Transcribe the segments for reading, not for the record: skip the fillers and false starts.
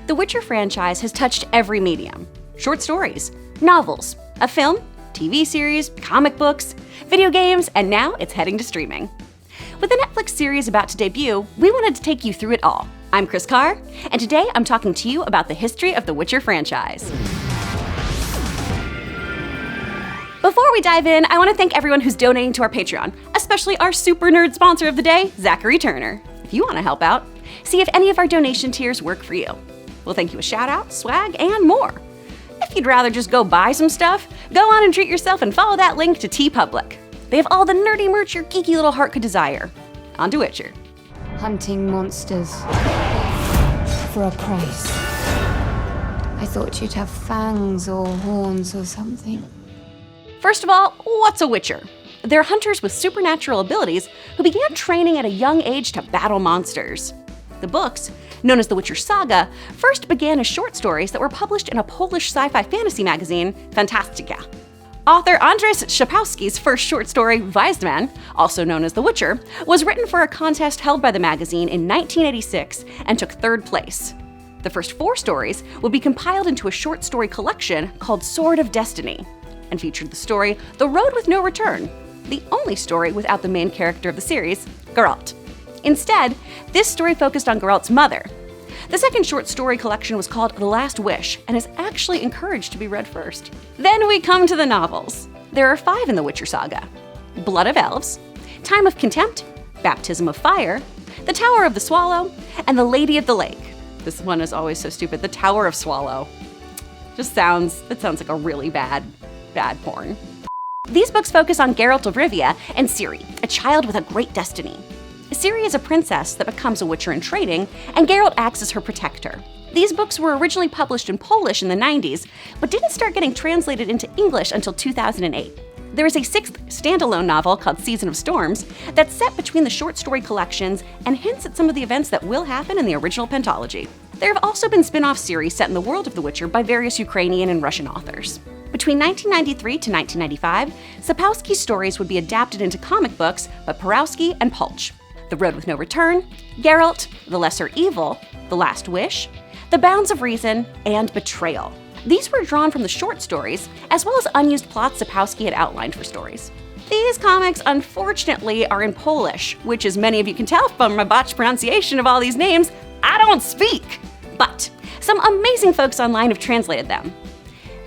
The Witcher franchise has touched every medium. Short stories, novels, a film, TV series, comic books, video games, and now it's heading to streaming. With the Netflix series about to debut, we wanted to take you through it all. I'm Kris Carr, and today I'm talking to you about the history of the Witcher franchise. Before we dive in, I want to thank everyone who's donating to our Patreon, especially our super nerd sponsor of the day, Zachary Turner. If you want to help out, see if any of our donation tiers work for you. We'll thank you with shout-out, swag, and more. If you'd rather just go buy some stuff, go on and treat yourself and follow that link to TeePublic. They have all the nerdy merch your geeky little heart could desire. On to Witcher. Hunting monsters for a price. I thought you'd have fangs or horns or something. First of all, what's a Witcher? They're hunters with supernatural abilities who began training at a young age to battle monsters. The books, known as the Witcher Saga, first began as short stories that were published in a Polish sci-fi fantasy magazine, Fantastica. Author Andrzej Sapkowski's first short story, Weisman, also known as The Witcher, was written for a contest held by the magazine in 1986 and took third place. The first 4 stories would be compiled into a short story collection called Sword of Destiny, and featured the story The Road with No Return, the only story without the main character of the series, Geralt. Instead, this story focused on Geralt's mother. The second short story collection was called The Last Wish and is actually encouraged to be read first. Then we come to the novels. There are 5 in the Witcher Saga: Blood of Elves, Time of Contempt, Baptism of Fire, The Tower of the Swallow, and The Lady of the Lake. This one is always so stupid, The Tower of Swallow. It sounds like a really bad porn. These books focus on Geralt of Rivia and Ciri, a child with a great destiny. Ciri is a princess that becomes a Witcher in training, and Geralt acts as her protector. These books were originally published in Polish in the 90s, but didn't start getting translated into English until 2008. There is a 6th standalone novel called Season of Storms that's set between the short story collections and hints at some of the events that will happen in the original pentology. There have also been spin-off series set in the world of The Witcher by various Ukrainian and Russian authors. Between 1993 to 1995, Sapkowski's stories would be adapted into comic books by Porowski and Pulch. The Road with No Return, Geralt, The Lesser Evil, The Last Wish, The Bounds of Reason, and Betrayal. These were drawn from the short stories, as well as unused plots Sapkowski had outlined for stories. These comics, unfortunately, are in Polish, which, as many of you can tell from my botched pronunciation of all these names, I don't speak. But some amazing folks online have translated them.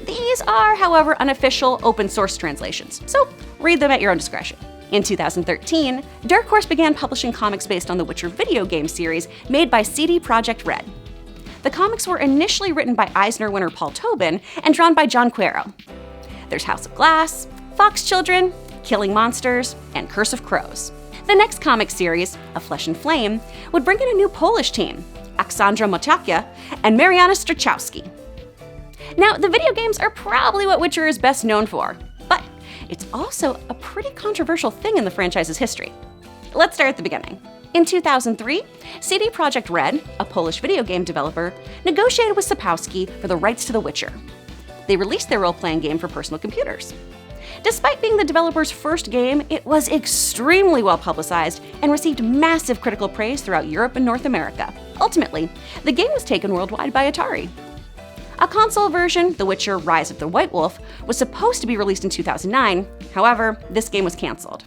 These are, however, unofficial open source translations, so read them at your own discretion. In 2013, Dark Horse began publishing comics based on the Witcher video game series made by CD Projekt Red. The comics were initially written by Eisner winner Paul Tobin and drawn by John Quero. There's House of Glass, Fox Children, Killing Monsters, and Curse of Crows. The next comic series, A Flesh and Flame, would bring in a new Polish team, Aleksandra Motakia and Mariana Strychowski. Now, the video games are probably what Witcher is best known for, but it's also a pretty controversial thing in the franchise's history. Let's start at the beginning. In 2003, CD Projekt Red, a Polish video game developer, negotiated with Sapkowski for the rights to The Witcher. They released their role-playing game for personal computers. Despite being the developer's first game, it was extremely well publicized and received massive critical praise throughout Europe and North America. Ultimately, the game was taken worldwide by Atari. A console version, The Witcher: Rise of the White Wolf, was supposed to be released in 2009. However, this game was canceled.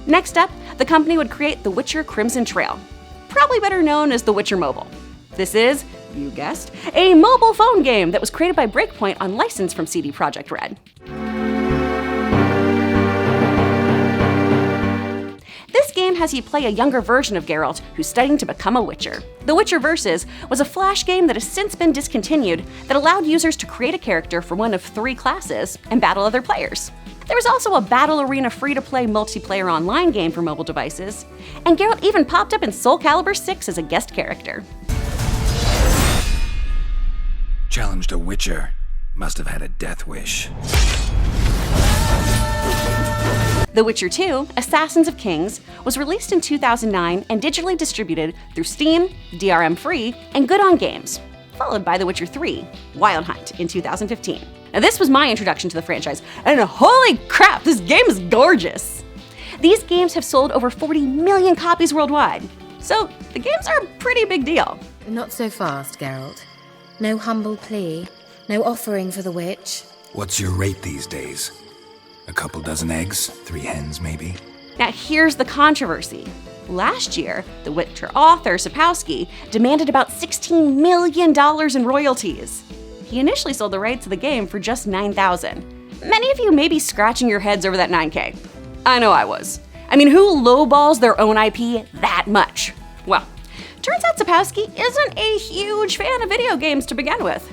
Next up, the company would create The Witcher: Crimson Trail, probably better known as The Witcher Mobile. This is, you guessed, a mobile phone game that was created by Breakpoint on license from CD Projekt Red. This game has you play a younger version of Geralt who's studying to become a Witcher. The Witcher Versus was a flash game that has since been discontinued that allowed users to create a character for one of 3 classes and battle other players. There was also a Battle Arena free-to-play multiplayer online game for mobile devices, and Geralt even popped up in Soul Calibur 6 as a guest character. Challenged a Witcher. Must have had a death wish. The Witcher 2, Assassins of Kings, was released in 2009 and digitally distributed through Steam, DRM Free, and Good On Games, followed by The Witcher 3, Wild Hunt in 2015. Now, this was my introduction to the franchise, and holy crap, this game is gorgeous! These games have sold over 40 million copies worldwide, so the games are a pretty big deal. Not so fast, Geralt. No humble plea, no offering for the witch. What's your rate these days? A couple dozen eggs? 3 hens, maybe? Now, here's the controversy. Last year, the Witcher author, Sapkowski, demanded about $16 million in royalties. He initially sold the rights to the game for just $9,000. Many of you may be scratching your heads over that $9K. I know I was. I mean, who lowballs their own IP that much? Well, turns out Sapkowski isn't a huge fan of video games to begin with.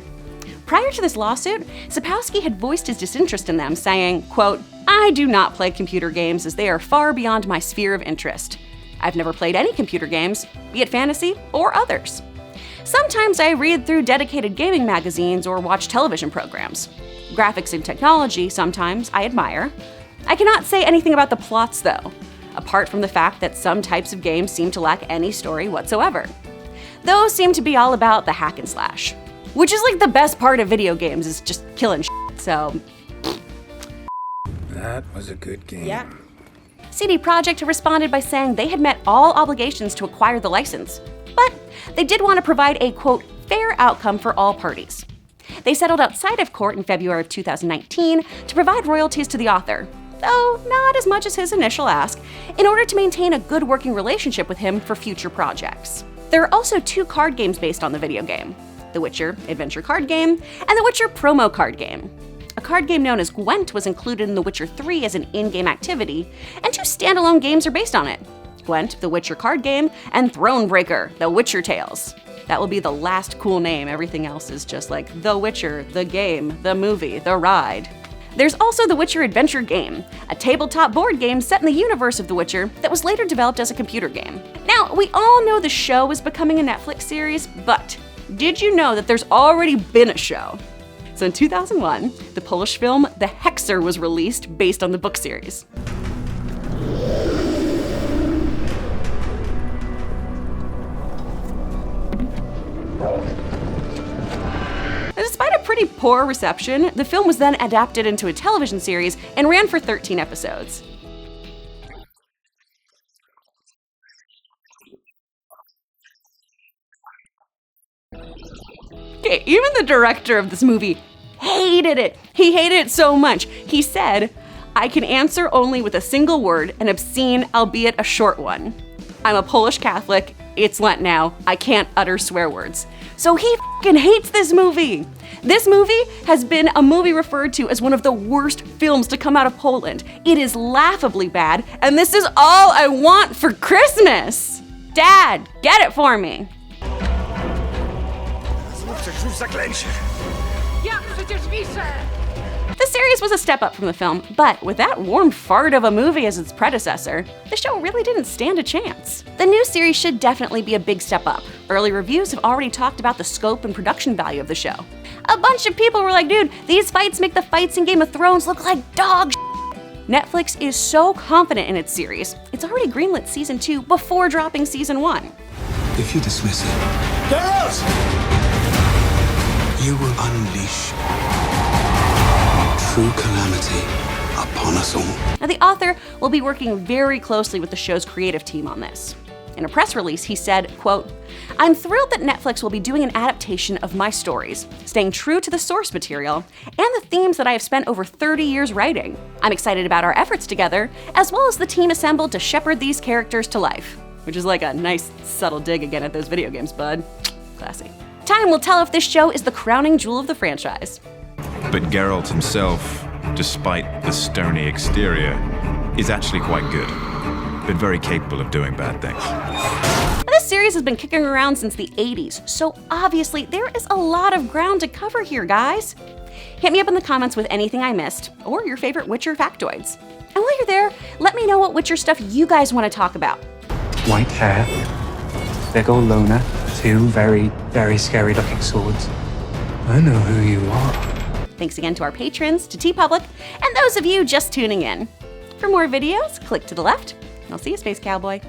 Prior to this lawsuit, Sapkowski had voiced his disinterest in them, saying, quote, "I do not play computer games as they are far beyond my sphere of interest. I've never played any computer games, be it fantasy or others. Sometimes I read through dedicated gaming magazines or watch television programs. Graphics and technology, sometimes I admire. I cannot say anything about the plots, though, apart from the fact that some types of games seem to lack any story whatsoever. Those seem to be all about the hack and slash, which is like the best part of video games, is just killing shit, so." That was a good game. Yeah. CD Projekt responded by saying they had met all obligations to acquire the license, but they did want to provide a, quote, "fair outcome for all parties." They settled outside of court in February of 2019 to provide royalties to the author, though not as much as his initial ask, in order to maintain a good working relationship with him for future projects. There are also 2 card games based on the video game: The Witcher Adventure Card Game and The Witcher Promo Card Game. A card game known as Gwent was included in The Witcher 3 as an in-game activity, and 2 standalone games are based on it: Gwent, The Witcher Card Game, and Thronebreaker, The Witcher Tales. That will be the last cool name. Everything else is just like The Witcher, the game, the movie, the ride. There's also The Witcher Adventure Game, a tabletop board game set in the universe of The Witcher that was later developed as a computer game. Now, we all know the show is becoming a Netflix series, but did you know that there's already been a show? So in 2001, the Polish film The Hexer was released based on the book series. Despite a pretty poor reception, the film was then adapted into a television series and ran for 13 episodes. Okay, even the director of this movie hated it. He hated it so much. He said, "I can answer only with a single word, an obscene, albeit a short one. I'm a Polish Catholic. It's Lent now. I can't utter swear words." So he f***ing hates this movie. This movie has been a movie referred to as one of the worst films to come out of Poland. It is laughably bad, and this is all I want for Christmas. Dad, get it for me. The series was a step up from the film, but with that warm fart of a movie as its predecessor, the show really didn't stand a chance. The new series should definitely be a big step up. Early reviews have already talked about the scope and production value of the show. A bunch of people were like, "Dude, these fights make the fights in Game of Thrones look like dog shit." Netflix is so confident in its series, it's already greenlit season 2 before dropping season 1. If you dismiss it, Geralt! you will unleash true calamity upon us all. Now, the author will be working very closely with the show's creative team on this. In a press release, he said, quote, "I'm thrilled that Netflix will be doing an adaptation of my stories, staying true to the source material and the themes that I have spent over 30 years writing. I'm excited about our efforts together, as well as the team assembled to shepherd these characters to life." Which is like a nice, subtle dig again at those video games, bud. Classy. Time will tell if this show is the crowning jewel of the franchise. But Geralt himself, despite the stony exterior, is actually quite good, but very capable of doing bad things. This series has been kicking around since the 80s, so obviously there is a lot of ground to cover here, guys. Hit me up in the comments with anything I missed, or your favorite Witcher factoids. And while you're there, let me know what Witcher stuff you guys want to talk about. White hair, big ol' loner, 2 very, very scary looking swords. I know who you are. Thanks again to our patrons, to TeePublic, and those of you just tuning in. For more videos, click to the left. I'll see you, Space Cowboy.